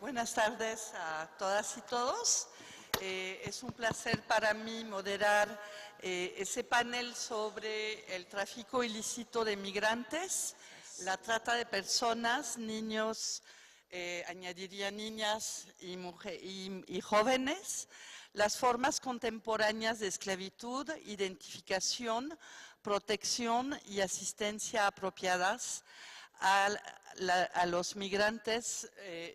Buenas tardes a todas y todos. Es un placer para mí moderar ese panel sobre el tráfico ilícito de migrantes, la trata de personas, niños, añadiría niñas y jóvenes, las formas contemporáneas de esclavitud, identificación, protección y asistencia apropiadas a los migrantes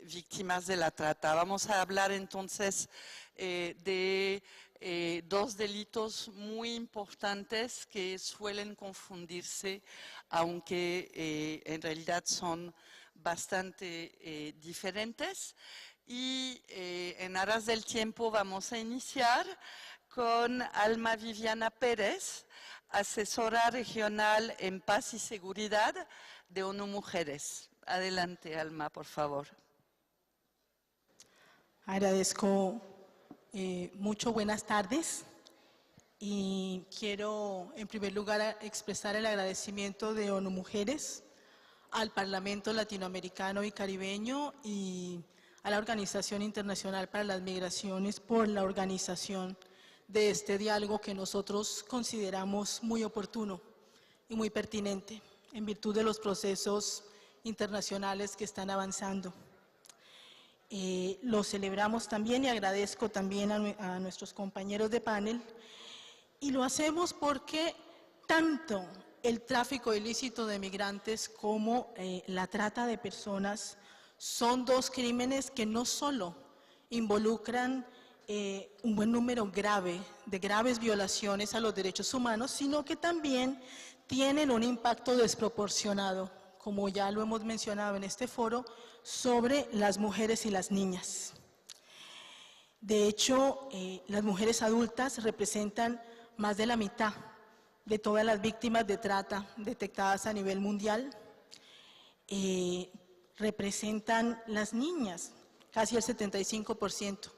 víctimas de la trata. Vamos a hablar entonces de dos delitos muy importantes que suelen confundirse, aunque en realidad son bastante diferentes. Y en aras del tiempo vamos a iniciar con Alma Viviana Pérez, asesora regional en paz y seguridad de ONU Mujeres. Adelante, Alma, por favor. Agradezco mucho, buenas tardes, y quiero en primer lugar expresar el agradecimiento de ONU Mujeres al Parlamento Latinoamericano y Caribeño y a la Organización Internacional para las Migraciones por la organización de este diálogo que nosotros consideramos muy oportuno y muy pertinente en virtud de los procesos internacionales que están avanzando. Lo celebramos también y agradezco también a nuestros compañeros de panel, y lo hacemos porque tanto el tráfico ilícito de migrantes como la trata de personas son dos crímenes que no solo involucran un buen número de graves violaciones a los derechos humanos, sino que también tienen un impacto desproporcionado, como ya lo hemos mencionado en este foro, sobre las mujeres y las niñas. De hecho, las mujeres adultas representan más de la mitad de todas las víctimas de trata detectadas a nivel mundial. Representan las niñas casi el 75%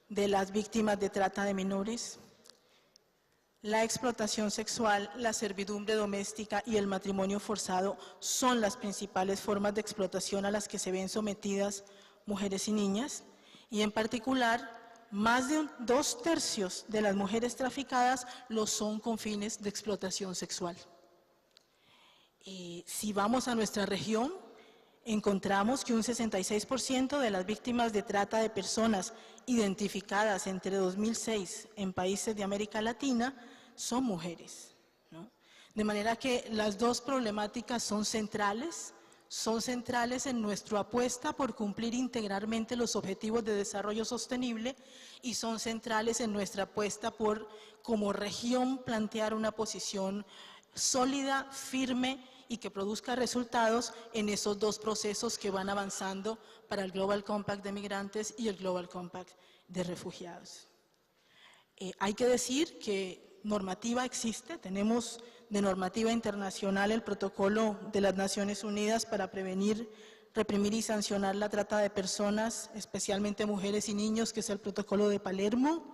de las víctimas de trata de menores. La explotación sexual, la servidumbre doméstica y el matrimonio forzado son las principales formas de explotación a las que se ven sometidas mujeres y niñas, y en particular más de 2/3 de las mujeres traficadas lo son con fines de explotación sexual. Si vamos a nuestra región, encontramos que un 66% de las víctimas de trata de personas identificadas entre 2006 en países de América Latina son mujeres, ¿no? De manera que las dos problemáticas son centrales en nuestra apuesta por cumplir integralmente los objetivos de desarrollo sostenible, y son centrales en nuestra apuesta por, como región, plantear una posición sólida, firme y que produzca resultados en esos dos procesos que van avanzando para el Global Compact de Migrantes y el Global Compact de Refugiados. Hay que decir que normativa existe, tenemos de normativa internacional el protocolo de las Naciones Unidas para prevenir, reprimir y sancionar la trata de personas, especialmente mujeres y niños, que es el protocolo de Palermo.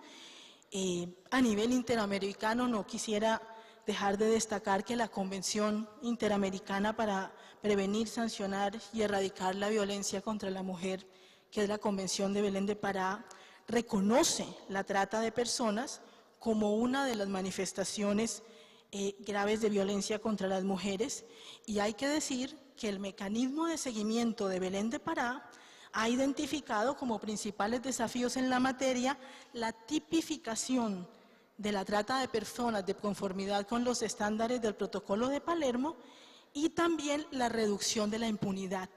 A nivel interamericano no quisiera dejar de destacar que la Convención Interamericana para Prevenir, Sancionar y Erradicar la Violencia contra la Mujer, que es la Convención de Belén de Pará, reconoce la trata de personas como una de las manifestaciones graves de violencia contra las mujeres, y hay que decir que el mecanismo de seguimiento de Belén de Pará ha identificado como principales desafíos en la materia la tipificación de la trata de personas de conformidad con los estándares del protocolo de Palermo y también la reducción de la impunidad.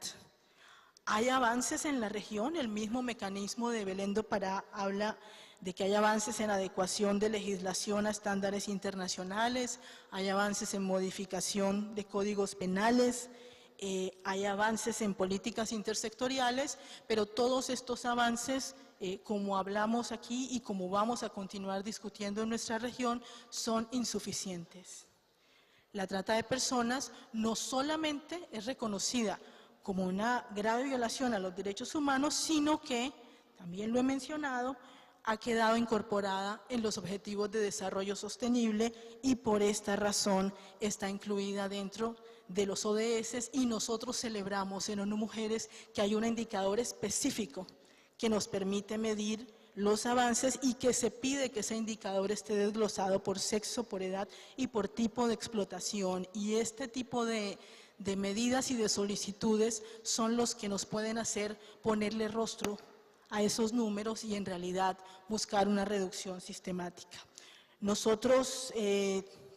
Hay avances en la región, el mismo mecanismo de Belén de Pará habla de que hay avances en adecuación de legislación a estándares internacionales, hay avances en modificación de códigos penales, hay avances en políticas intersectoriales, pero todos estos avances, como hablamos aquí y como vamos a continuar discutiendo en nuestra región, son insuficientes. La trata de personas no solamente es reconocida como una grave violación a los derechos humanos, sino que, también lo he mencionado, ha quedado incorporada en los Objetivos de Desarrollo Sostenible y por esta razón está incluida dentro de los ODS, y nosotros celebramos en ONU Mujeres que hay un indicador específico que nos permite medir los avances y que se pide que ese indicador esté desglosado por sexo, por edad y por tipo de explotación. Y este tipo de medidas y de solicitudes son los que nos pueden hacer ponerle rostro a esos números y en realidad buscar una reducción sistemática. Nosotros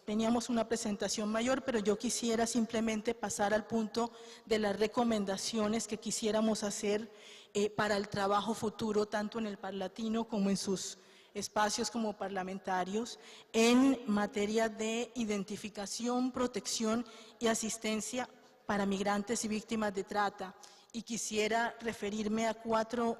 teníamos una presentación mayor, pero yo quisiera simplemente pasar al punto de las recomendaciones que quisiéramos hacer para el trabajo futuro, tanto en el Parlatino como en sus espacios como parlamentarios, en materia de identificación, protección y asistencia para migrantes y víctimas de trata. Y quisiera referirme a 4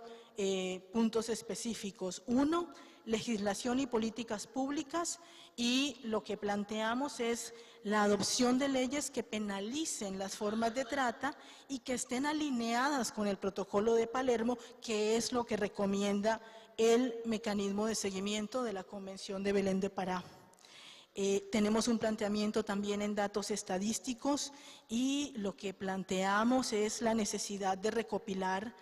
puntos específicos. 1, legislación y políticas públicas, y lo que planteamos es la adopción de leyes que penalicen las formas de trata y que estén alineadas con el protocolo de Palermo, que es lo que recomienda el mecanismo de seguimiento de la Convención de Belén de Pará. Tenemos un planteamiento también en datos estadísticos y lo que planteamos es la necesidad de recopilar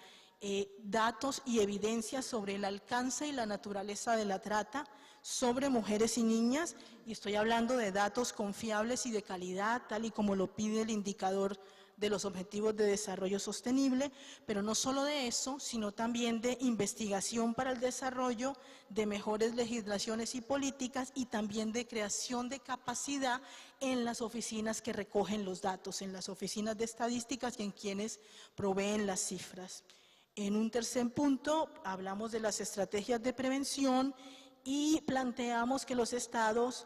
datos y evidencias sobre el alcance y la naturaleza de la trata sobre mujeres y niñas, y estoy hablando de datos confiables y de calidad, tal y como lo pide el indicador de los Objetivos de Desarrollo Sostenible, pero no solo de eso, sino también de investigación para el desarrollo, de mejores legislaciones y políticas, y también de creación de capacidad en las oficinas que recogen los datos, en las oficinas de estadísticas y en quienes proveen las cifras. En un tercer punto, hablamos de las estrategias de prevención y planteamos que los estados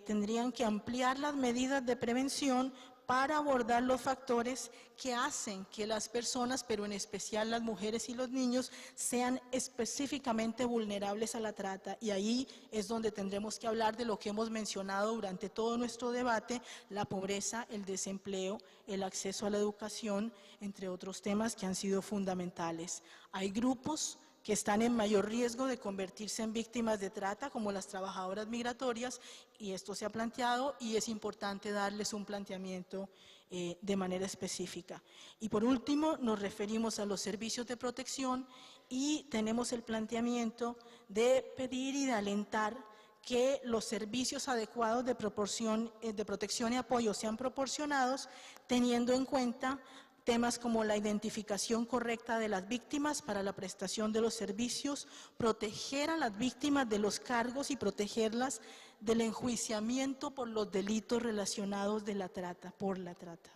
tendrían que ampliar las medidas de prevención para abordar los factores que hacen que las personas, pero en especial las mujeres y los niños, sean específicamente vulnerables a la trata. Y ahí es donde tendremos que hablar de lo que hemos mencionado durante todo nuestro debate: la pobreza, el desempleo, el acceso a la educación, entre otros temas que han sido fundamentales. Hay grupos que están en mayor riesgo de convertirse en víctimas de trata, como las trabajadoras migratorias, y esto se ha planteado y es importante darles un planteamiento de manera específica. Y por último, nos referimos a los servicios de protección y tenemos el planteamiento de pedir y de alentar que los servicios adecuados de protección y apoyo sean proporcionados, teniendo en cuenta temas como la identificación correcta de las víctimas para la prestación de los servicios, proteger a las víctimas de los cargos y protegerlas del enjuiciamiento por los delitos relacionados de la trata, por la trata.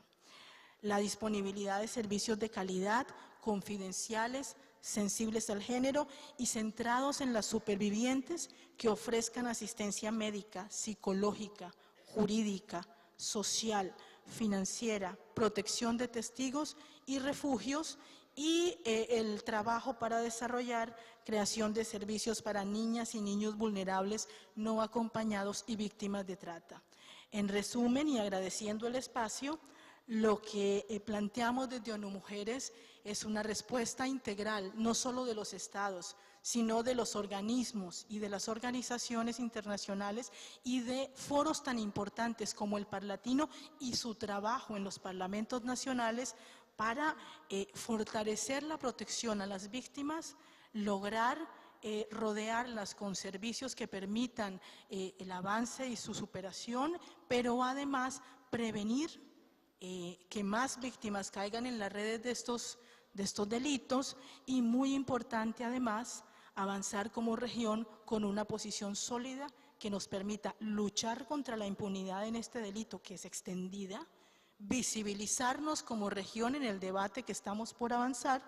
La disponibilidad de servicios de calidad, confidenciales, sensibles al género y centrados en las supervivientes, que ofrezcan asistencia médica, psicológica, jurídica, social, financiera, protección de testigos y refugios, y el trabajo para desarrollar creación de servicios para niñas y niños vulnerables no acompañados y víctimas de trata. En resumen, y agradeciendo el espacio, lo que planteamos desde ONU Mujeres es una respuesta integral, no solo de los estados, sino de los organismos y de las organizaciones internacionales y de foros tan importantes como el Parlatino y su trabajo en los parlamentos nacionales para fortalecer la protección a las víctimas, lograr rodearlas con servicios que permitan el avance y su superación, pero además prevenir que más víctimas caigan en las redes de estos delitos, y muy importante además avanzar como región con una posición sólida que nos permita luchar contra la impunidad en este delito, que es extendida, visibilizarnos como región en el debate que estamos por avanzar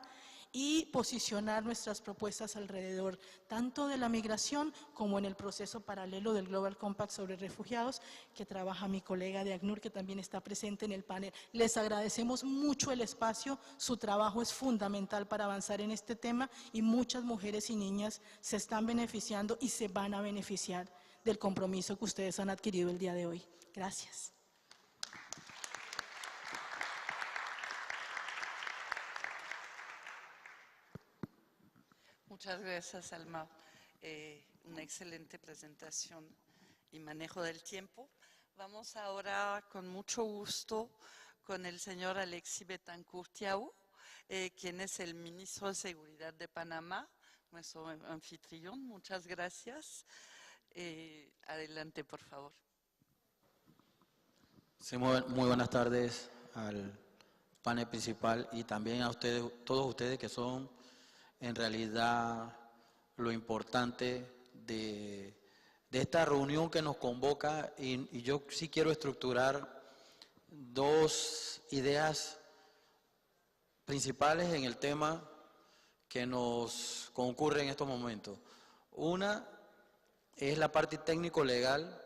y posicionar nuestras propuestas alrededor tanto de la migración como en el proceso paralelo del Global Compact sobre refugiados que trabaja mi colega de ACNUR, que también está presente en el panel. Les agradecemos mucho el espacio, su trabajo es fundamental para avanzar en este tema y muchas mujeres y niñas se están beneficiando y se van a beneficiar del compromiso que ustedes han adquirido el día de hoy. Gracias. Muchas gracias, Alma. Una excelente presentación y manejo del tiempo. Vamos ahora con mucho gusto con el señor Alexis Betancourt Thiaou, quien es el ministro de Seguridad de Panamá, nuestro anfitrión. Muchas gracias. Adelante, por favor. Sí, muy buenas tardes al panel principal y también a ustedes, todos ustedes que son en realidad lo importante de esta reunión que nos convoca, y yo sí quiero estructurar dos ideas principales en el tema que nos concurre en estos momentos. Una es la parte técnico-legal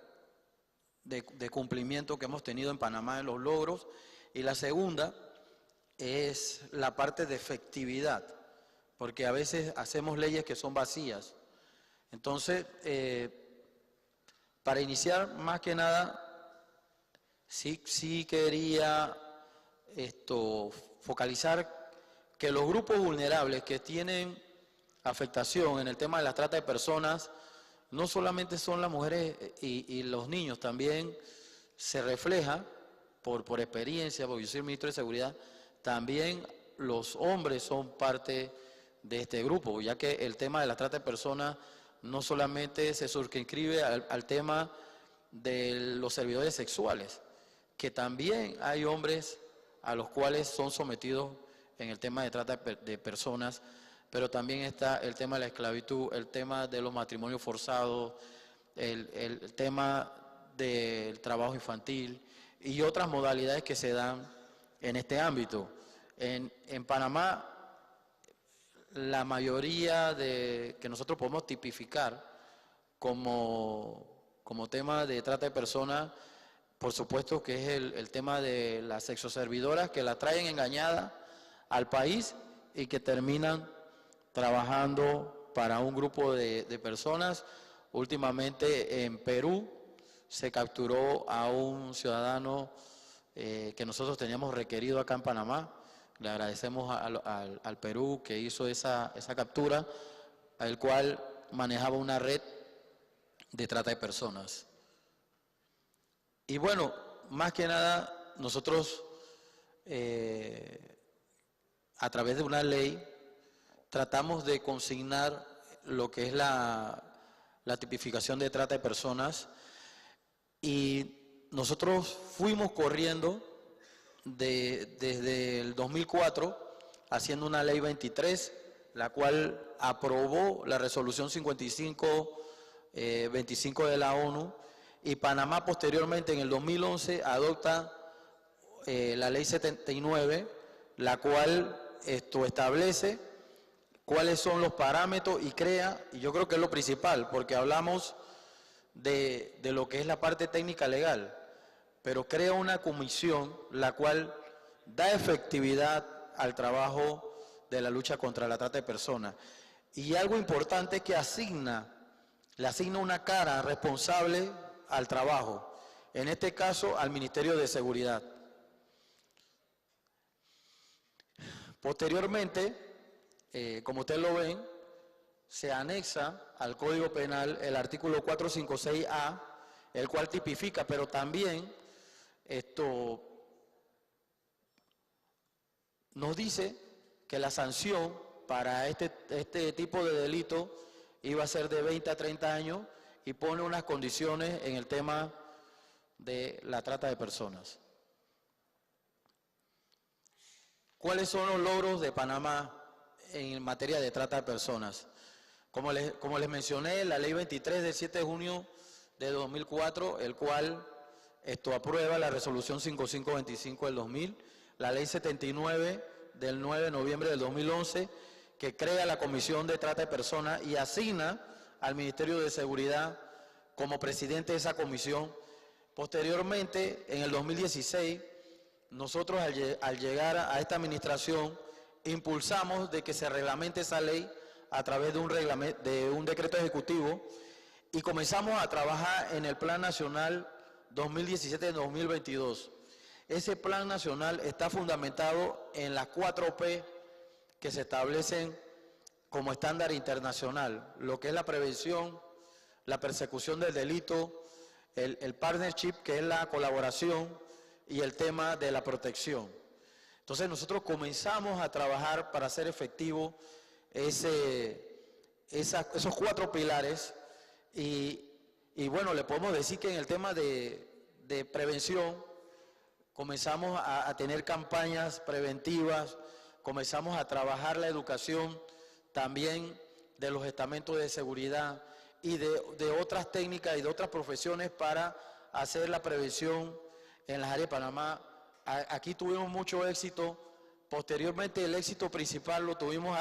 de cumplimiento que hemos tenido en Panamá de los logros, y la segunda es la parte de efectividad, porque a veces hacemos leyes que son vacías. Entonces, para iniciar, más que nada, sí quería focalizar que los grupos vulnerables que tienen afectación en el tema de la trata de personas no solamente son las mujeres y los niños, también se refleja por experiencia, porque yo soy el ministro de Seguridad, también los hombres son parte de este grupo, ya que el tema de la trata de personas no solamente se circunscribe al tema de los servidores sexuales, que también hay hombres a los cuales son sometidos en el tema de trata de personas, pero también está el tema de la esclavitud, el tema de los matrimonios forzados, el tema del trabajo infantil y otras modalidades que se dan en este ámbito. En Panamá, la mayoría que nosotros podemos tipificar como tema de trata de personas, por supuesto que es el tema de las sexoservidoras que la traen engañada al país y que terminan trabajando para un grupo de personas. Últimamente en Perú se capturó a un ciudadano que nosotros teníamos requerido acá en Panamá. Le agradecemos al Perú que hizo esa captura, el cual manejaba una red de trata de personas. Y bueno, más que nada, nosotros a través de una ley tratamos de consignar lo que es la tipificación de trata de personas, y nosotros fuimos corriendo desde el 2004 haciendo una ley 23, la cual aprobó la resolución 55-25 de la ONU, y Panamá posteriormente en el 2011 adopta la ley 79, la cual establece cuáles son los parámetros y crea, y yo creo que es lo principal, porque hablamos de lo que es la parte técnica legal, pero crea una comisión la cual da efectividad al trabajo de la lucha contra la trata de personas. Y algo importante es que le asigna una cara responsable al trabajo, en este caso al Ministerio de Seguridad. Posteriormente, como ustedes lo ven, se anexa al Código Penal el artículo 456A, el cual tipifica, pero también nos dice que la sanción para este tipo de delito iba a ser de 20 a 30 años, y pone unas condiciones en el tema de la trata de personas. ¿Cuáles son los logros de Panamá en materia de trata de personas? Como les mencioné, la ley 23 del 7 de junio de 2004, el cual aprueba la resolución 5525 del 2000, la ley 79 del 9 de noviembre del 2011, que crea la Comisión de Trata de Personas y asigna al Ministerio de Seguridad como presidente de esa comisión. Posteriormente, en el 2016, nosotros al llegar a esta administración, impulsamos de que se reglamente esa ley a través de un decreto ejecutivo, y comenzamos a trabajar en el Plan Nacional 2017-2022. Ese Plan Nacional está fundamentado en las 4P que se establecen como estándar internacional, lo que es la prevención, la persecución del delito, el partnership, que es la colaboración, y el tema de la protección. Entonces nosotros comenzamos a trabajar para hacer efectivo esos 4 pilares y bueno, le podemos decir que en el tema de prevención comenzamos a tener campañas preventivas, comenzamos a trabajar la educación también de los estamentos de seguridad y de otras técnicas y de otras profesiones para hacer la prevención en las áreas de Panamá. Aquí tuvimos mucho éxito. Posteriormente el éxito principal lo tuvimos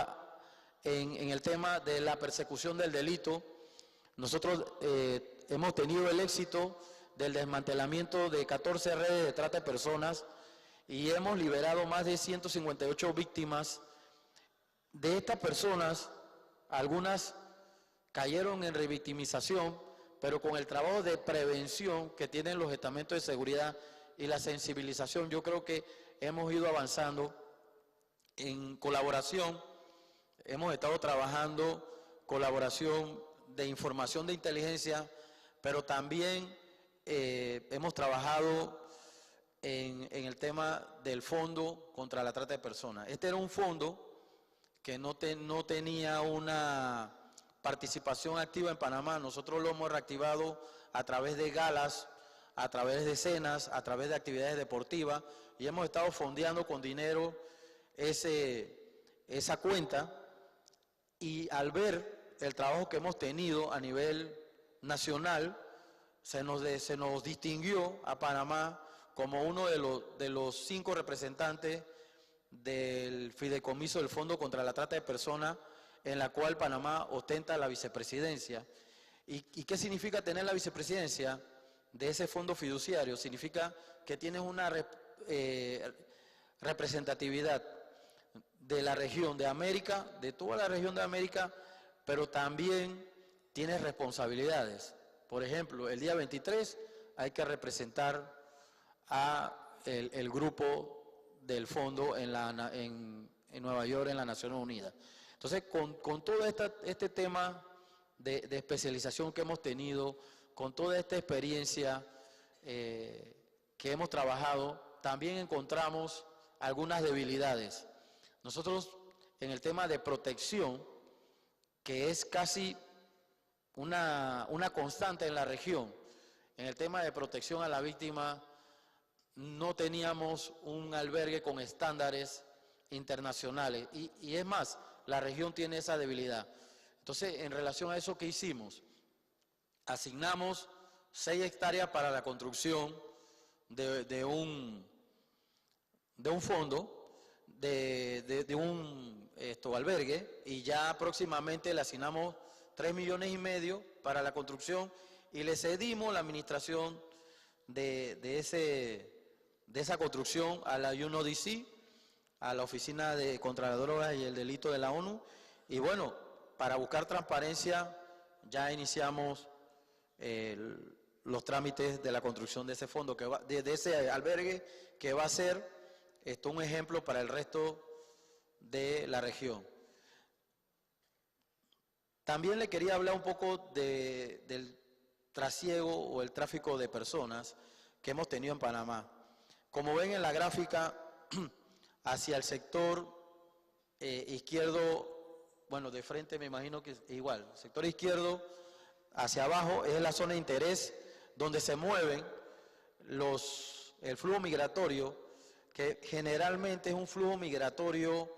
en el tema de la persecución del delito. Nosotros hemos tenido el éxito del desmantelamiento de 14 redes de trata de personas y hemos liberado más de 158 víctimas. De estas personas, algunas cayeron en revictimización, pero con el trabajo de prevención que tienen los estamentos de seguridad y la sensibilización, yo creo que hemos ido avanzando en colaboración. Hemos estado trabajando colaboración de información de inteligencia, pero también hemos trabajado en el tema del fondo contra la trata de personas. Este era un fondo que no tenía una participación activa en Panamá. Nosotros lo hemos reactivado a través de galas, a través de cenas, a través de actividades deportivas, y hemos estado fondeando con dinero esa cuenta. Y al ver el trabajo que hemos tenido a nivel nacional, se nos distinguió a Panamá como uno de los 5 representantes del fideicomiso del Fondo contra la Trata de Personas, en la cual Panamá ostenta la vicepresidencia. ¿Y qué significa tener la vicepresidencia de ese fondo fiduciario? Significa que tienes una representatividad de la región de América, de toda la región de América, pero también tienes responsabilidades. Por ejemplo, el día 23 hay que representar a el grupo del fondo en Nueva York, en las Naciones Unidas. Entonces, con todo este tema de especialización que hemos tenido, con toda esta experiencia que hemos trabajado, también encontramos algunas debilidades. Nosotros, en el tema de protección, que es casi una constante en la región, en el tema de protección a la víctima, no teníamos un albergue con estándares internacionales y es más, la región tiene esa debilidad. Entonces, en relación a eso, ¿qué hicimos? Asignamos 6 hectáreas para la construcción de un fondo, de un albergue, y ya próximamente le asignamos 3,5 millones para la construcción y le cedimos la administración de esa construcción a la UNODC, a la Oficina contra la Droga y el Delito de la ONU. Y bueno, para buscar transparencia ya iniciamos los trámites de la construcción de ese fondo, de ese albergue, que va a ser un ejemplo para el resto de la región. También le quería hablar un poco del trasiego o el tráfico de personas que hemos tenido en Panamá. Como ven en la gráfica, hacia el sector izquierdo, bueno, de frente me imagino que es igual, el sector izquierdo hacia abajo es la zona de interés donde se mueven el flujo migratorio, que generalmente es un flujo migratorio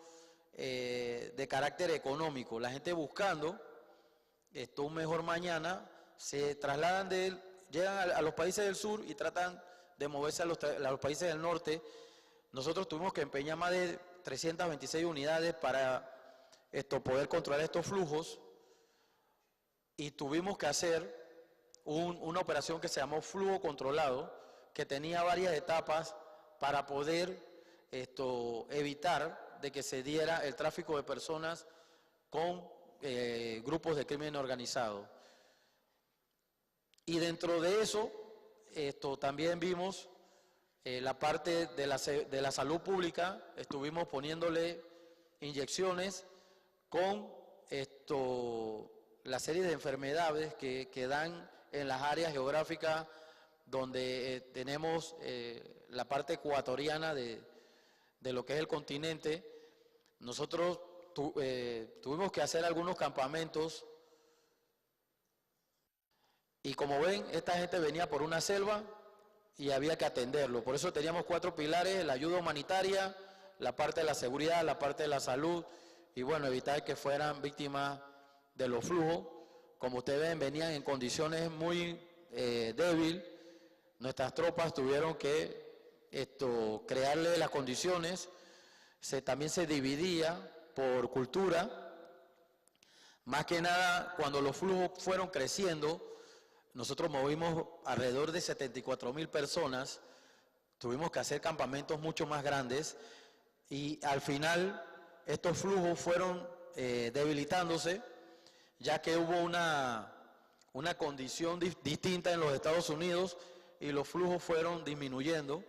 de carácter económico. La gente buscando un mejor mañana, se trasladan llegan a los países del sur y tratan de moverse a los países del norte. Nosotros tuvimos que empeñar más de 326 unidades para poder controlar estos flujos, y tuvimos que hacer una operación que se llamó flujo controlado, que tenía varias etapas para poder evitar de que se diera el tráfico de personas con grupos de crimen organizado. Y dentro de eso, también vimos la parte de la salud pública. Estuvimos poniéndole inyecciones con la serie de enfermedades que dan en las áreas geográficas donde tenemos la parte ecuatoriana de de lo que es el continente, nosotros tuvimos que hacer algunos campamentos y como ven, esta gente venía por una selva y había que atenderlo. Por eso teníamos 4 pilares: la ayuda humanitaria, la parte de la seguridad, la parte de la salud y bueno, evitar que fueran víctimas de los flujos. Como ustedes ven, venían en condiciones muy débiles. Nuestras tropas tuvieron que crearle las condiciones. También se dividía por cultura. Más que nada, cuando los flujos fueron creciendo, nosotros movimos alrededor de 74,000 personas, tuvimos que hacer campamentos mucho más grandes y al final estos flujos fueron debilitándose, ya que hubo una condición distinta en los Estados Unidos y los flujos fueron disminuyendo.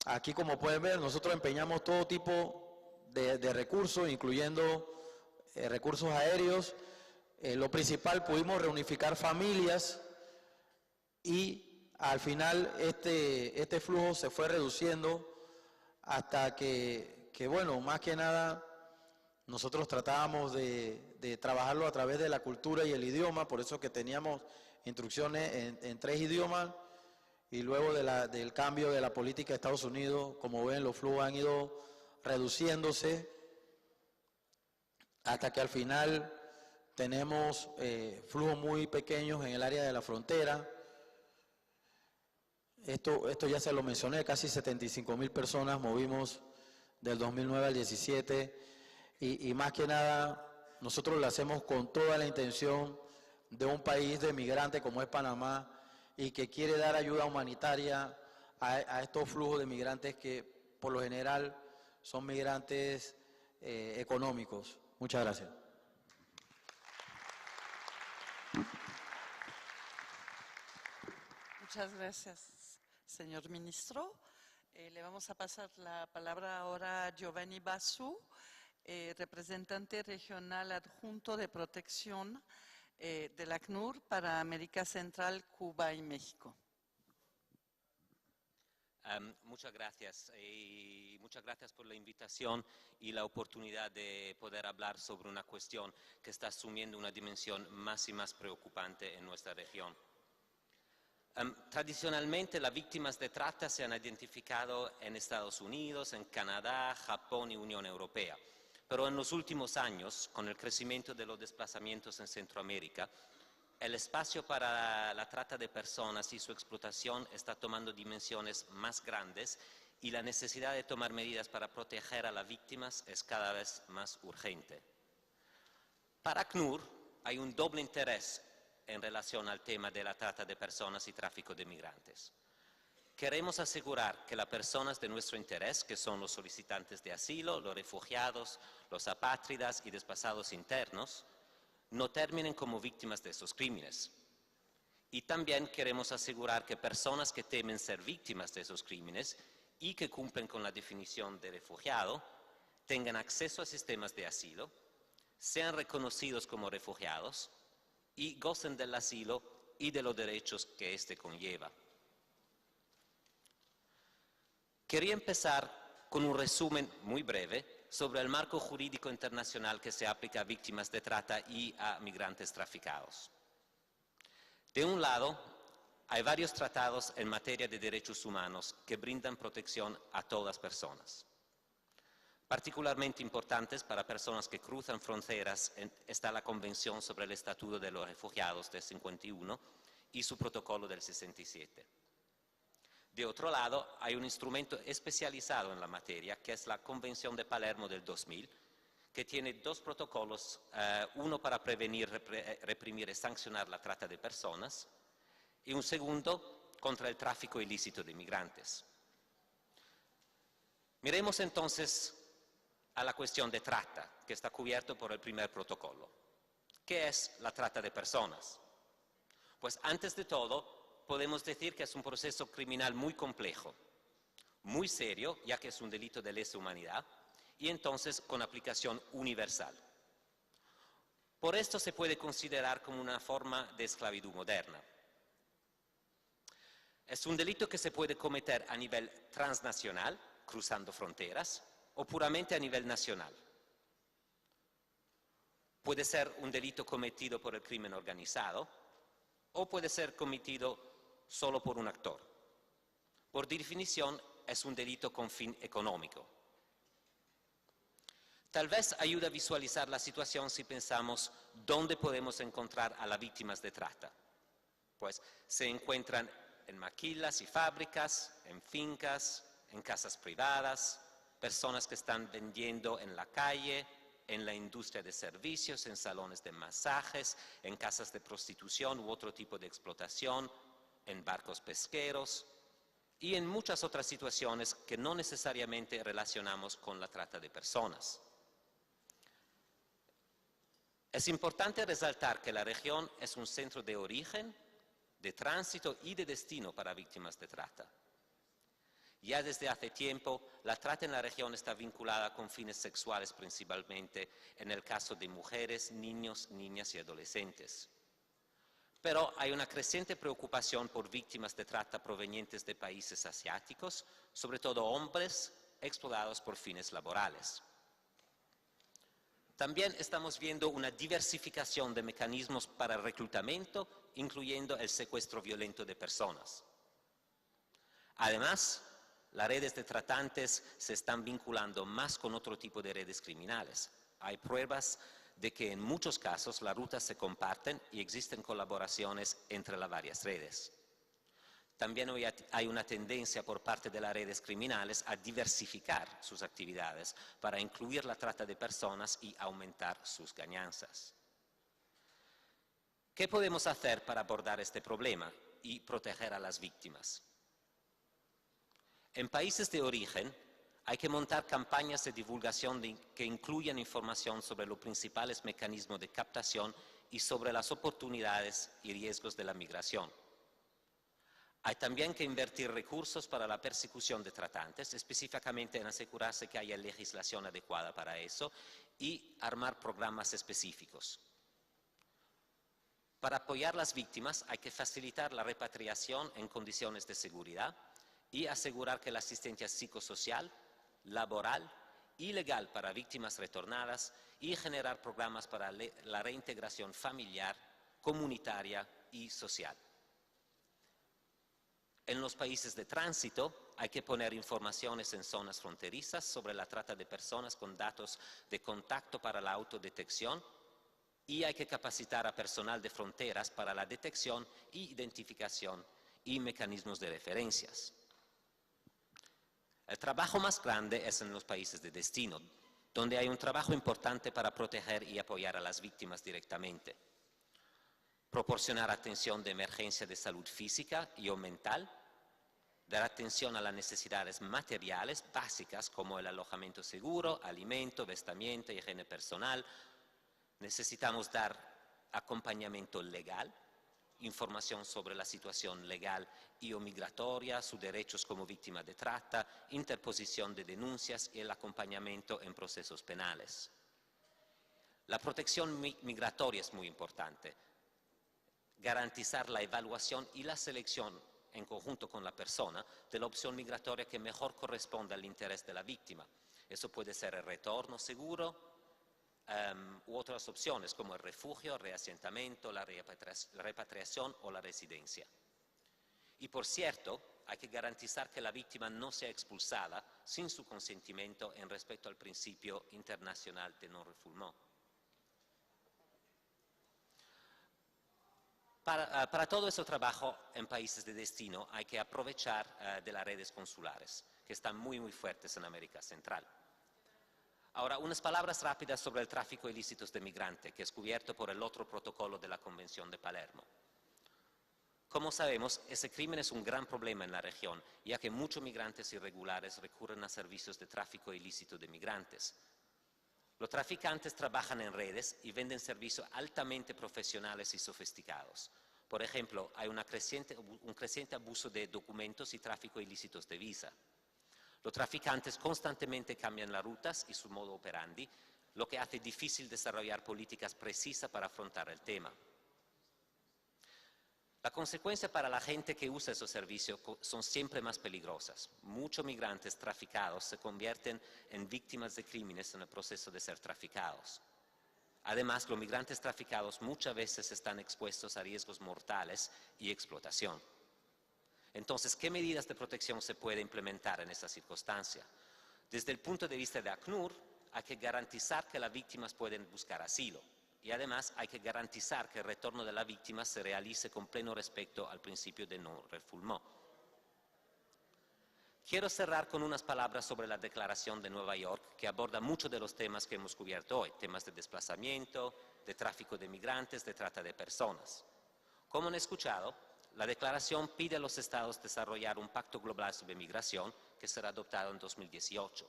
Aquí, como pueden ver, nosotros empeñamos todo tipo de recursos, incluyendo recursos aéreos. Lo principal, pudimos reunificar familias y al final este flujo se fue reduciendo hasta que bueno, más que nada nosotros tratábamos de trabajarlo a través de la cultura y el idioma, por eso que teníamos instrucciones en 3 idiomas y luego del cambio de la política de Estados Unidos, como ven, los flujos han ido reduciéndose hasta que al final tenemos flujos muy pequeños en el área de la frontera. Esto ya se lo mencioné, casi 75,000 personas movimos del 2009 al 17 y más que nada nosotros lo hacemos con toda la intención de un país de migrantes como es Panamá y que quiere dar ayuda humanitaria a estos flujos de migrantes que por lo general son migrantes económicos. Muchas gracias. Muchas gracias, señor ministro. Le vamos a pasar la palabra ahora a Giovanni Basu, representante regional adjunto de protección del ACNUR para América Central, Cuba y México. Muchas gracias y muchas gracias por la invitación y la oportunidad de poder hablar sobre una cuestión que está asumiendo una dimensión más y más preocupante en nuestra región. Tradicionalmente las víctimas de trata se han identificado en Estados Unidos, en Canadá, Japón y Unión Europea. Pero en los últimos años, con el crecimiento de los desplazamientos en Centroamérica, el espacio para la trata de personas y su explotación está tomando dimensiones más grandes y la necesidad de tomar medidas para proteger a las víctimas es cada vez más urgente. Para ACNUR hay un doble interés en relación al tema de la trata de personas y tráfico de migrantes. Queremos asegurar que las personas de nuestro interés, que son los solicitantes de asilo, los refugiados, los apátridas y desplazados internos, no terminen como víctimas de esos crímenes. Y también queremos asegurar que personas que temen ser víctimas de esos crímenes y que cumplen con la definición de refugiado tengan acceso a sistemas de asilo, sean reconocidos como refugiados y gocen del asilo y de los derechos que éste conlleva. Quería empezar con un resumen muy breve sobre el marco jurídico internacional que se aplica a víctimas de trata y a migrantes traficados. De un lado, hay varios tratados en materia de derechos humanos que brindan protección a todas personas. Particularmente importantes para personas que cruzan fronteras está la Convención sobre el Estatuto de los Refugiados del 51 y su protocolo del 67. De otro lado, hay un instrumento especializado en la materia, que es la Convención de Palermo del 2000, que tiene 2 protocolos, uno para prevenir, reprimir y sancionar la trata de personas y un segundo contra el tráfico ilícito de migrantes. Miremos entonces a la cuestión de trata, que está cubierto por el primer protocolo. ¿Qué es la trata de personas? Pues antes de todo, podemos decir que es un proceso criminal muy complejo, muy serio, ya que es un delito de lesa humanidad, y entonces con aplicación universal. Por esto se puede considerar como una forma de esclavitud moderna. Es un delito que se puede cometer a nivel transnacional, cruzando fronteras, o puramente a nivel nacional. Puede ser un delito cometido por el crimen organizado o puede ser cometido solo por un actor. Por definición, es un delito con fin económico. Tal vez ayuda a visualizar la situación si pensamos dónde podemos encontrar a las víctimas de trata. Pues se encuentran en maquilas y fábricas, en fincas, en casas privadas, personas que están vendiendo en la calle, en la industria de servicios, en salones de masajes, en casas de prostitución u otro tipo de explotación, en barcos pesqueros y en muchas otras situaciones que no necesariamente relacionamos con la trata de personas. Es importante resaltar que la región es un centro de origen, de tránsito y de destino para víctimas de trata. Ya desde hace tiempo, la trata en la región está vinculada con fines sexuales principalmente, en el caso de mujeres, niños, niñas y adolescentes. Pero hay una creciente preocupación por víctimas de trata provenientes de países asiáticos, sobre todo hombres explotados por fines laborales. También estamos viendo una diversificación de mecanismos para el reclutamiento, incluyendo el secuestro violento de personas. Además, las redes de tratantes se están vinculando más con otro tipo de redes criminales. Hay pruebas de que en muchos casos las rutas se comparten y existen colaboraciones entre las varias redes. También hoy hay una tendencia por parte de las redes criminales a diversificar sus actividades para incluir la trata de personas y aumentar sus ganancias. ¿Qué podemos hacer para abordar este problema y proteger a las víctimas? En países de origen hay que montar campañas de divulgación que incluyan información sobre los principales mecanismos de captación y sobre las oportunidades y riesgos de la migración. Hay también que invertir recursos para la persecución de tratantes, específicamente en asegurarse que haya legislación adecuada para eso y armar programas específicos. Para apoyar a las víctimas hay que facilitar la repatriación en condiciones de seguridad y asegurar que la asistencia psicosocial, laboral y legal para víctimas retornadas y generar programas para la reintegración familiar, comunitaria y social. En los países de tránsito hay que poner informaciones en zonas fronterizas sobre la trata de personas con datos de contacto para la autodetección y hay que capacitar a personal de fronteras para la detección e identificación y mecanismos de referencias. El trabajo más grande es en los países de destino, donde hay un trabajo importante para proteger y apoyar a las víctimas directamente. Proporcionar atención de emergencia de salud física y o mental, dar atención a las necesidades materiales básicas como el alojamiento seguro, alimento, vestimenta, higiene personal. Necesitamos dar acompañamiento legal, información sobre la situación legal y o migratoria, sus derechos como víctima de trata, interposición de denuncias y el acompañamiento en procesos penales. La protección migratoria es muy importante. Garantizar la evaluación y la selección en conjunto con la persona de la opción migratoria que mejor corresponda al interés de la víctima. Eso puede ser el retorno seguro u otras opciones como el refugio, el reasentamiento, la repatriación o la residencia. Y por cierto, hay que garantizar que la víctima no sea expulsada sin su consentimiento en respecto al principio internacional de non-refoulement. Para todo ese trabajo en países de destino hay que aprovechar de las redes consulares, que están muy fuertes en América Central. Ahora, unas palabras rápidas sobre el tráfico ilícito de migrantes, que es cubierto por el otro protocolo de la Convención de Palermo. Como sabemos, ese crimen es un gran problema en la región, ya que muchos migrantes irregulares recurren a servicios de tráfico ilícito de migrantes. Los traficantes trabajan en redes y venden servicios altamente profesionales y sofisticados. Por ejemplo, hay un creciente abuso de documentos y tráfico ilícitos de visa. Los traficantes constantemente cambian las rutas y su modo operandi, lo que hace difícil desarrollar políticas precisas para afrontar el tema. La consecuencia para la gente que usa esos servicios son siempre más peligrosas. Muchos migrantes traficados se convierten en víctimas de crímenes en el proceso de ser traficados. Además, los migrantes traficados muchas veces están expuestos a riesgos mortales y explotación. Entonces, ¿qué medidas de protección se puede implementar en esta circunstancia? Desde el punto de vista de ACNUR, hay que garantizar que las víctimas pueden buscar asilo y además hay que garantizar que el retorno de la víctima se realice con pleno respeto al principio de non-refoulement. Quiero cerrar con unas palabras sobre la Declaración de Nueva York, que aborda muchos de los temas que hemos cubierto hoy, temas de desplazamiento, de tráfico de migrantes, de trata de personas. Como han escuchado, la Declaración pide a los Estados desarrollar un pacto global sobre migración que será adoptado en 2018.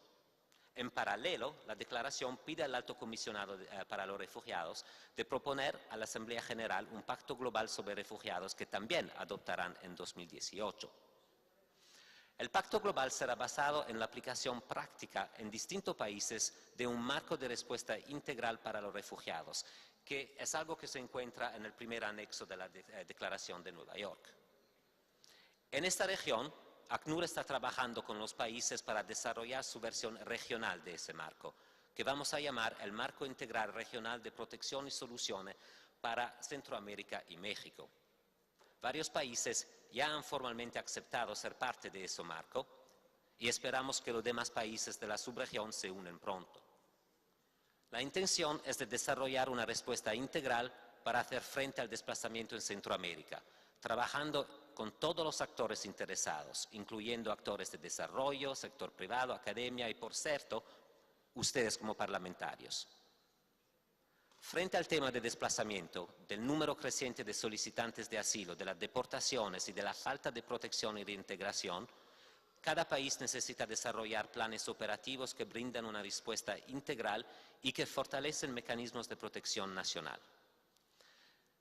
En paralelo, la Declaración pide al Alto Comisionado para los Refugiados de proponer a la Asamblea General un pacto global sobre refugiados que también adoptarán en 2018. El Pacto Global será basado en la aplicación práctica en distintos países de un marco de respuesta integral para los refugiados, que es algo que se encuentra en el primer anexo de la Declaración de Nueva York. En esta región, ACNUR está trabajando con los países para desarrollar su versión regional de ese marco, que vamos a llamar el Marco Integral Regional de Protección y Soluciones para Centroamérica y México. Varios países ya han formalmente aceptado ser parte de ese marco y esperamos que los demás países de la subregión se unan pronto. La intención es de desarrollar una respuesta integral para hacer frente al desplazamiento en Centroamérica, trabajando con todos los actores interesados, incluyendo actores de desarrollo, sector privado, academia y, por cierto, ustedes como parlamentarios. Frente al tema de desplazamiento, del número creciente de solicitantes de asilo, de las deportaciones y de la falta de protección y de integración, cada país necesita desarrollar planes operativos que brindan una respuesta integral y que fortalecen mecanismos de protección nacional.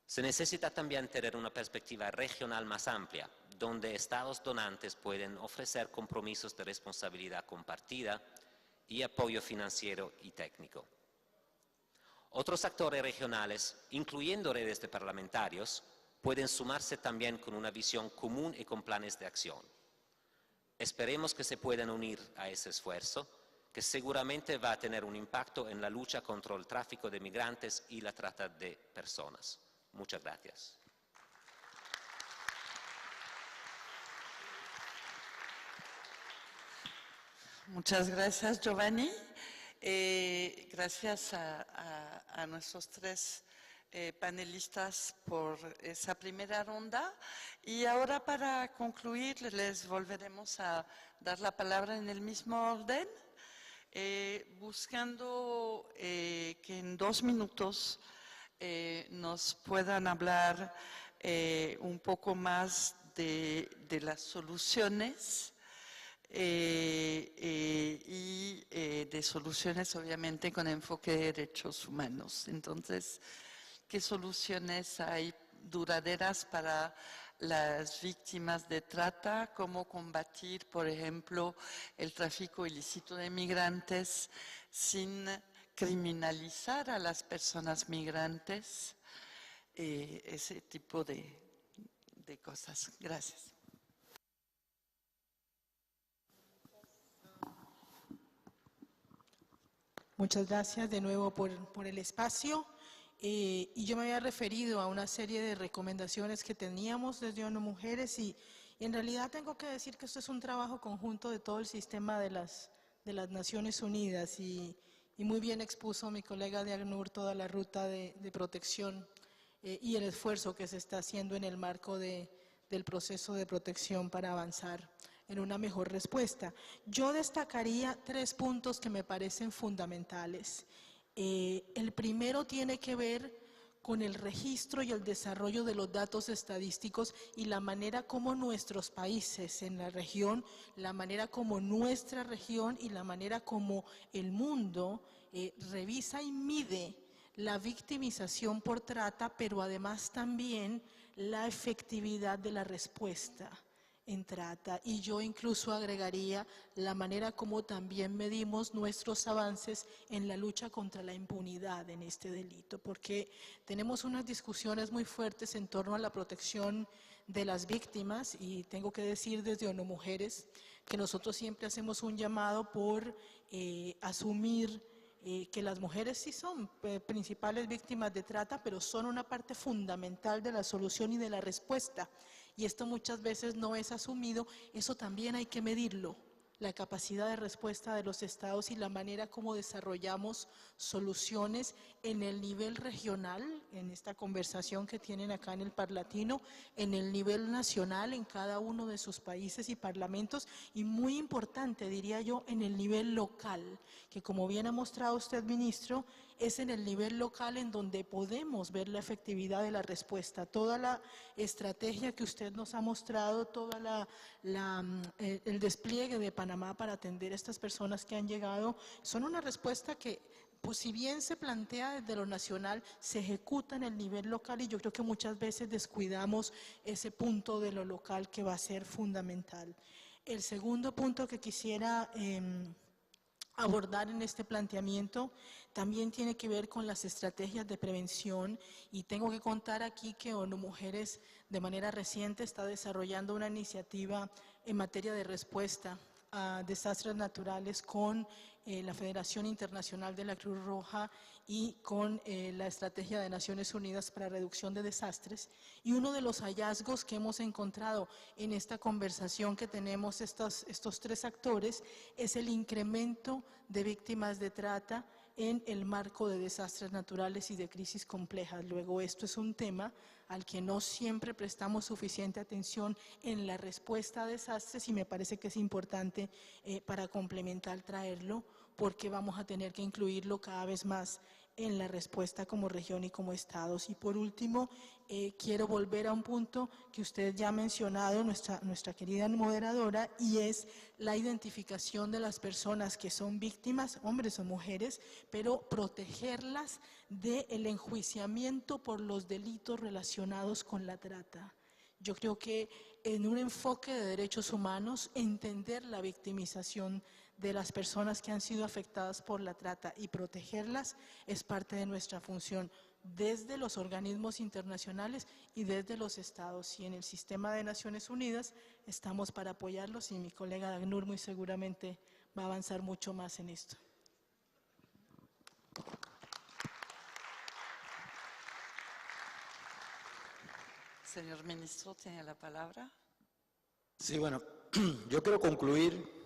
Se necesita también tener una perspectiva regional más amplia, donde estados donantes pueden ofrecer compromisos de responsabilidad compartida y apoyo financiero y técnico. Otros actores regionales, incluyendo redes de parlamentarios, pueden sumarse también con una visión común y con planes de acción. Esperemos que se puedan unir a ese esfuerzo, que seguramente va a tener un impacto en la lucha contra el tráfico de migrantes y la trata de personas. Muchas gracias. Muchas gracias, Giovanni. Gracias a nuestros tres panelistas por esa primera ronda. Y ahora, para concluir, les volveremos a dar la palabra en el mismo orden, buscando que en 2 minutos nos puedan hablar un poco más de las soluciones y de soluciones obviamente con enfoque de derechos humanos. Entonces, ¿qué soluciones hay duraderas para las víctimas de trata? ¿Cómo combatir, por ejemplo, el tráfico ilícito de migrantes sin criminalizar a las personas migrantes? Ese tipo de cosas. Gracias. Muchas gracias de nuevo por el espacio. Y yo me había referido a una serie de recomendaciones que teníamos desde ONU Mujeres y en realidad tengo que decir que esto es un trabajo conjunto de todo el sistema de las Naciones Unidas y muy bien expuso mi colega de ACNUR toda la ruta de protección y el esfuerzo que se está haciendo en el marco del proceso de protección para avanzar en una mejor respuesta. Yo destacaría 3 puntos que me parecen fundamentales. El primero tiene que ver con el registro y el desarrollo de los datos estadísticos y la manera como nuestros países en la región, la manera como nuestra región y la manera como el mundo revisa y mide la victimización por trata, pero además también la efectividad de la respuesta. en trata, y yo incluso agregaría la manera como también medimos nuestros avances en la lucha contra la impunidad en este delito, porque tenemos unas discusiones muy fuertes en torno a la protección de las víctimas, y tengo que decir desde ONU Mujeres que nosotros siempre hacemos un llamado por asumir que las mujeres sí son principales víctimas de trata, pero son una parte fundamental de la solución y de la respuesta. Y esto muchas veces no es asumido, eso también hay que medirlo, la capacidad de respuesta de los estados y la manera como desarrollamos soluciones en el nivel regional, en esta conversación que tienen acá en el Parlatino, en el nivel nacional, en cada uno de sus países y parlamentos, y muy importante, diría yo, en el nivel local, que como bien ha mostrado usted, ministro, es en el nivel local en donde podemos ver la efectividad de la respuesta. Toda la estrategia que usted nos ha mostrado, toda el despliegue de Panamá para atender a estas personas que han llegado, son una respuesta que, pues si bien se plantea desde lo nacional, se ejecuta en el nivel local, y yo creo que muchas veces descuidamos ese punto de lo local que va a ser fundamental. El segundo punto que quisiera abordar en este planteamiento también tiene que ver con las estrategias de prevención, y tengo que contar aquí que ONU Mujeres de manera reciente está desarrollando una iniciativa en materia de respuesta a desastres naturales con la Federación Internacional de la Cruz Roja y con la Estrategia de Naciones Unidas para Reducción de Desastres. Y uno de los hallazgos que hemos encontrado en esta conversación que tenemos estos tres actores es el incremento de víctimas de trata en el marco de desastres naturales y de crisis complejas. Luego, esto es un tema al que no siempre prestamos suficiente atención en la respuesta a desastres, y me parece que es importante para complementar traerlo, porque vamos a tener que incluirlo cada vez más en la respuesta como región y como estados. Y por último, quiero volver a un punto que usted ya ha mencionado, nuestra querida moderadora, y es la identificación de las personas que son víctimas, hombres o mujeres, pero protegerlas del enjuiciamiento por los delitos relacionados con la trata. Yo creo que en un enfoque de derechos humanos, entender la victimización de las personas que han sido afectadas por la trata y protegerlas es parte de nuestra función desde los organismos internacionales y desde los estados. Y en el sistema de Naciones Unidas estamos para apoyarlos, y mi colega Dagnur muy seguramente va a avanzar mucho más en esto. Señor ministro, tiene la palabra. Sí, bueno, yo quiero concluir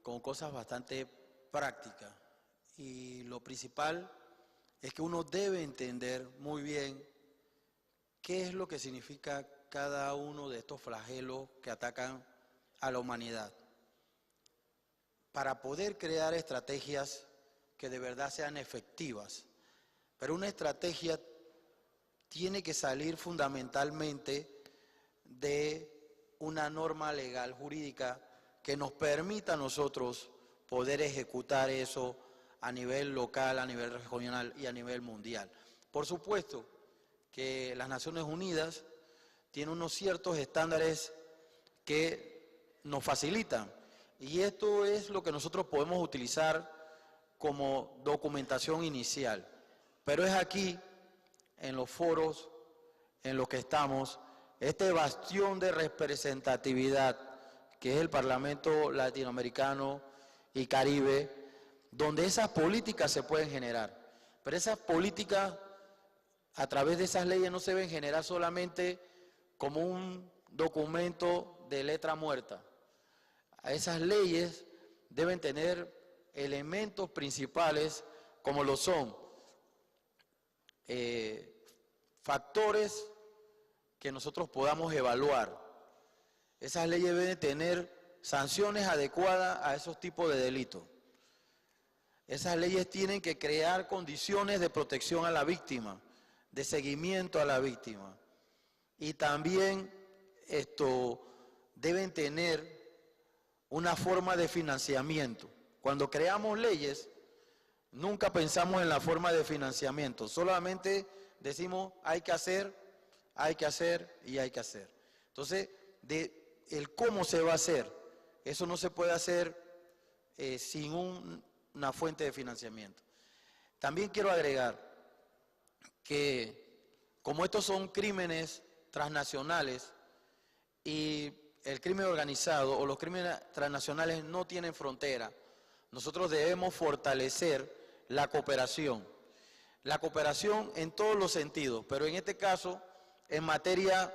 con cosas bastante prácticas, y lo principal es que uno debe entender muy bien qué es lo que significa cada uno de estos flagelos que atacan a la humanidad, para poder crear estrategias que de verdad sean efectivas. Pero una estrategia tiene que salir fundamentalmente de una norma legal jurídica que nos permita a nosotros poder ejecutar eso a nivel local, a nivel regional y a nivel mundial. Por supuesto que las Naciones Unidas tienen unos ciertos estándares que nos facilitan, y esto es lo que nosotros podemos utilizar como documentación inicial. Pero es aquí, en los foros en los que estamos, este bastión de representatividad que es el Parlamento Latinoamericano y Caribe, donde esas políticas se pueden generar. Pero esas políticas, a través de esas leyes, no se deben generar solamente como un documento de letra muerta. Esas leyes deben tener elementos principales como lo son factores que nosotros podamos evaluar. Esas leyes deben tener sanciones adecuadas a esos tipos de delitos. Esas leyes tienen que crear condiciones de protección a la víctima, de seguimiento a la víctima. Y también deben tener una forma de financiamiento. Cuando creamos leyes, nunca pensamos en la forma de financiamiento, solamente decimos hay que hacer y hay que hacer. Entonces, el cómo se va a hacer. Eso no se puede hacer sin una fuente de financiamiento. También quiero agregar que como estos son crímenes transnacionales y el crimen organizado o los crímenes transnacionales no tienen frontera, nosotros debemos fortalecer la cooperación en todos los sentidos, pero en este caso en materia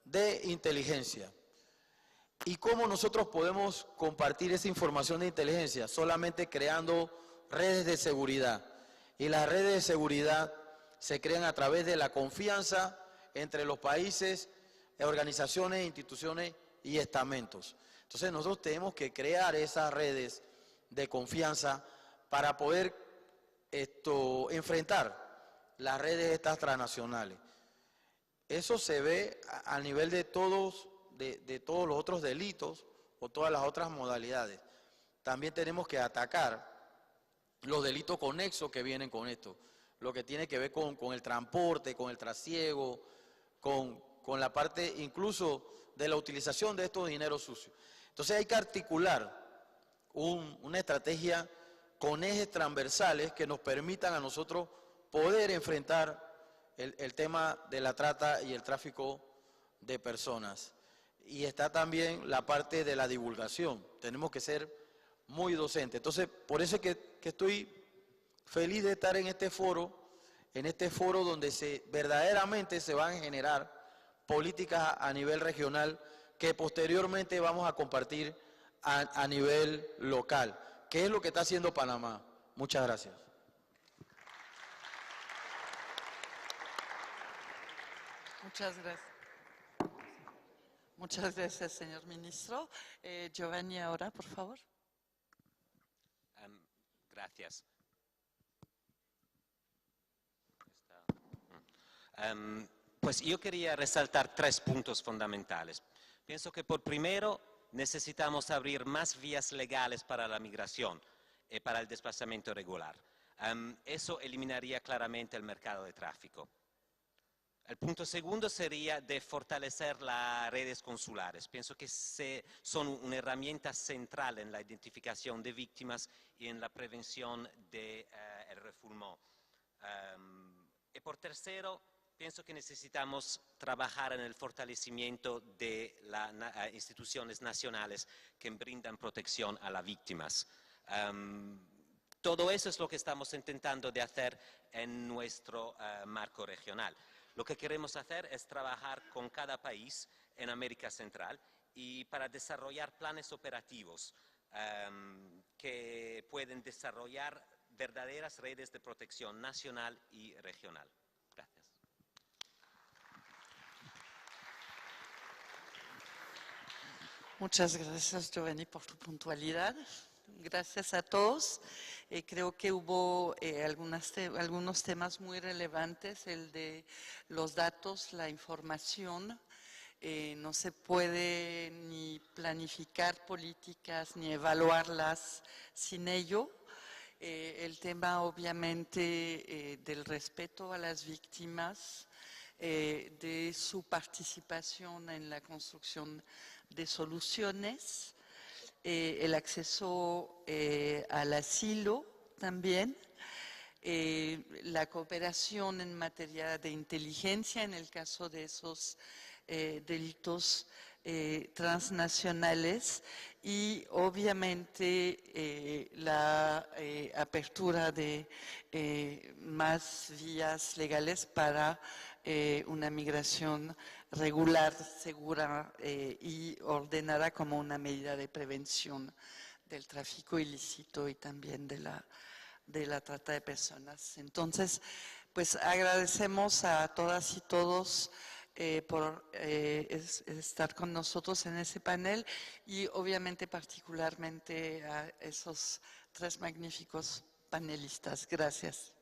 de inteligencia. ¿Y cómo nosotros podemos compartir esa información de inteligencia? Solamente creando redes de seguridad. Y las redes de seguridad se crean a través de la confianza entre los países, organizaciones, instituciones y estamentos. Entonces nosotros tenemos que crear esas redes de confianza para poder enfrentar las redes estas transnacionales. Eso se ve a nivel de todos los otros delitos o todas las otras modalidades. También tenemos que atacar los delitos conexos que vienen con esto, lo que tiene que ver con el transporte, con el trasiego, con la parte incluso de la utilización de estos dineros sucios. Entonces hay que articular una estrategia con ejes transversales que nos permitan a nosotros poder enfrentar el tema de la trata y el tráfico de personas. Y está también la parte de la divulgación. Tenemos que ser muy docentes. Entonces, por eso es que estoy feliz de estar en este foro donde verdaderamente se van a generar políticas a nivel regional que posteriormente vamos a compartir a nivel local, que es lo que está haciendo Panamá. Muchas gracias. Muchas gracias. Muchas gracias, señor ministro. Giovanni, ahora, por favor. Gracias. Pues yo quería resaltar 3 puntos fundamentales. Pienso que por primero necesitamos abrir más vías legales para la migración y para el desplazamiento regular. Eso eliminaría claramente el mercado de tráfico. El punto segundo sería de fortalecer las redes consulares. Pienso que son una herramienta central en la identificación de víctimas y en la prevención del refoulement. Y por tercero, pienso que necesitamos trabajar en el fortalecimiento de las instituciones nacionales que brindan protección a las víctimas. Todo eso es lo que estamos intentando de hacer en nuestro marco regional. Lo que queremos hacer es trabajar con cada país en América Central y para desarrollar planes operativos que pueden desarrollar verdaderas redes de protección nacional y regional. Gracias. Muchas gracias, Giovanni, por tu puntualidad. Gracias a todos. Creo que hubo algunos temas muy relevantes, el de los datos, la información. No se puede ni planificar políticas ni evaluarlas sin ello. El tema, obviamente, del respeto a las víctimas, de su participación en la construcción de soluciones, el acceso al asilo también, la cooperación en materia de inteligencia en el caso de esos delitos transnacionales y obviamente la apertura de más vías legales para una migración regular, segura y ordenada como una medida de prevención del tráfico ilícito y también de la trata de personas. Entonces, pues agradecemos a todas y todos por estar con nosotros en ese panel y obviamente particularmente a esos 3 magníficos panelistas. Gracias.